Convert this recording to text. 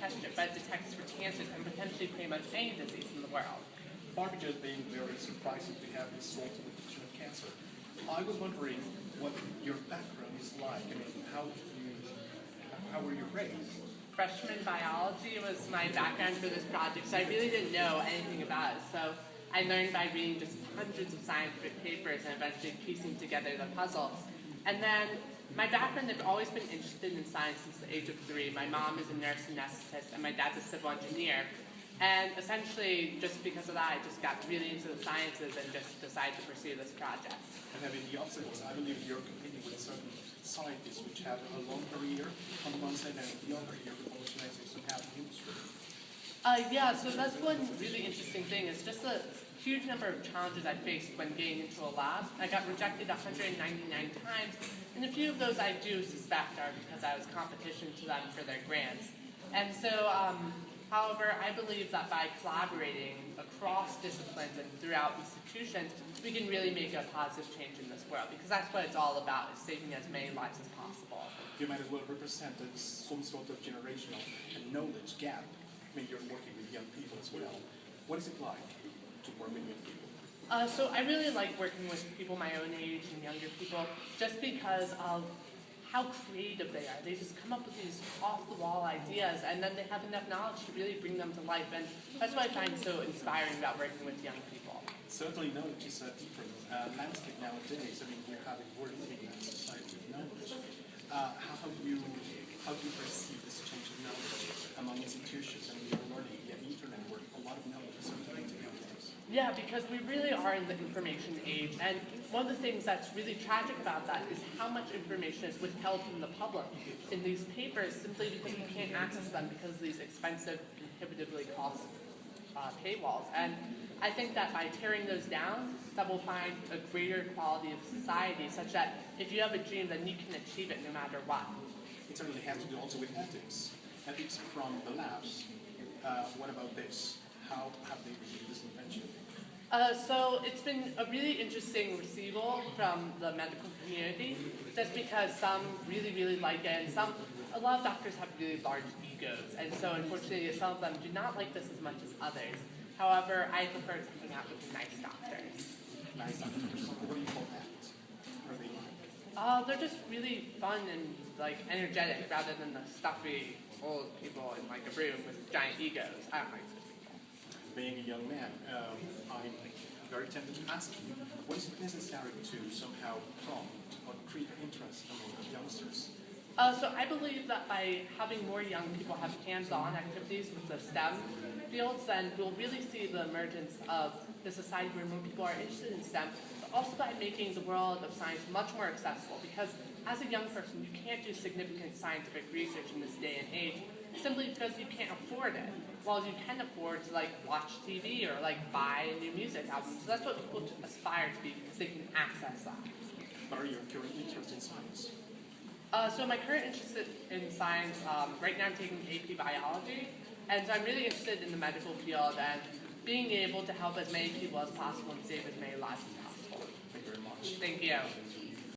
detect it, but it detects for cancers and potentially pretty much any disease in the world. Far beyond being very surprising to have this sort of detection of cancer, I was wondering what your background is like. I mean, how were you raised? Freshman biology was my background for this project, so I really didn't know anything about it. So I learned by reading just hundreds of scientific papers and eventually piecing together the puzzle. And then my background, I've always been interested in science since the age of 3. My mom is a nurse anesthetist and my dad's a civil engineer. And essentially, just because of that, I just got really into the sciences and just decided to pursue this project. And having the obstacles, I believe you're competing with certain scientists which have a long career on one side and the other, you're revolutionizing somehow the industry. Yeah, so that's one really interesting thing. It's just a huge number of challenges I faced when getting into a lab. I got rejected 199 times, and a few of those I do suspect are because I was competition to them for their grants. And so, however, I believe that by collaborating across disciplines and throughout institutions, we can really make a positive change in this world, because that's what it's all about, is saving as many lives as possible. You might as well represent some sort of generational and knowledge gap. I mean, you're working with young people as well. What is it like to work with young people? So I really like working with people my own age and younger people, just because of how creative they are. They just come up with these off-the-wall ideas, and then they have enough knowledge to really bring them to life. And that's what I find so inspiring about working with young people. Certainly knowledge is a different landscape nowadays. I mean, we're living in a society of knowledge. How do you perceive this change of knowledge among institutions? And we are learning via the internet where a lot of knowledge is circulating nowadays. Yeah, because we really are in the information age, and one of the things that's really tragic about that is how much information is withheld from the public in these papers simply because we can't access them because of these expensive, prohibitively cost paywalls. And I think that by tearing those down, that we'll find a greater quality of society, such that if you have a dream, then you can achieve it no matter what. It certainly has to do also with ethics. Ethics from the labs. What about this? How have they received this invention? So it's been a really interesting receival from the medical community, just because some really, really like it, and a lot of doctors have really large egos, and so unfortunately some of them do not like this as much as others. However, I prefer to hang out with nice doctors. Nice doctors. What do you call that? What are they like? They're just really fun and like energetic, rather than the stuffy old people in like a room with giant egos. I don't like such people. Being a young man, I'm very tempted to ask you, what is necessary to somehow prompt or create interest among youngsters? So I believe that by having more young people have hands-on activities with the STEM fields, then we'll really see the emergence of the society where more people are interested in STEM, but also by making the world of science much more accessible, because as a young person, you can't do significant scientific research in this day and age simply because you can't afford it, while you can afford to like watch TV or like buy a new music album. So that's what people aspire to be, because they can access that. What are your current interests in science? So my current interest in science, right now I'm taking AP Biology, and so I'm really interested in the medical field and being able to help as many people as possible and save as many lives as possible. Thank you very much. Thank you.